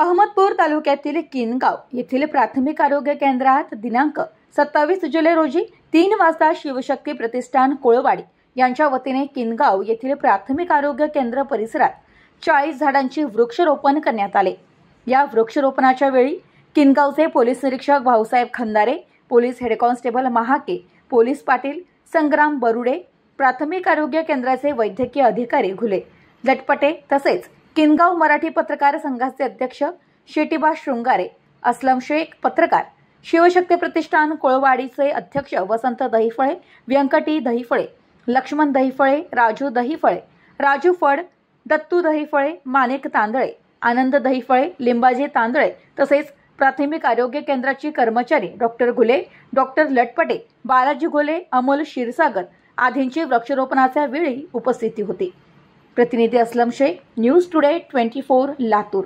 अहमदपूर तालुक्यातील किनगाव येथील प्राथमिक आरोग्य केंद्रात दिनांक 27 जुलै रोजी 3 वाजता शिवशक्ती प्रतिष्ठान कोळवाडी यांच्या वतीने किनगाव येथील प्राथमिक आरोग्य केंद्र परिसरात 40 झाडांची वृक्षारोपण करण्यात आले। या वृक्षारोपणाच्या वेळी किनगावचे पोलीस निरीक्षक Bhausaheb Khandare, police head constable Mahake, police Patil Sangram Barude, प्राथमिक आरोग्य केंद्राचे वैद्यकीय अधिकारी घुले लटपटे तसेच किनगाव मराठी पत्रकार संघाचे अध्यक्ष शेटीबा शृंगारे, असलम शेख पत्रकार, शिवशक्ती प्रतिष्ठान कोळवाडीचे अध्यक्ष वसंत दहिफळे, व्यंकटी दहिफळे, लक्ष्मण दहिफळे, राजू दहिफळे, राजू फड, दत्तू दहिफळे, माणिक तांदळे, आनंद दहिफळे, लिंबाजी तांदळे तसेच प्राथमिक आरोग्य केंद्राची कर्मचारी डॉक्टर घुले, डॉक्टर लटपटे, बालाजी घुले, अमोल क्षीरसागर आदींची वृक्षारोपणाच्या वेळी उपस्थिती होती। प्रतिनिधी असलम शेख, न्यूज टुडे 24 लातूर।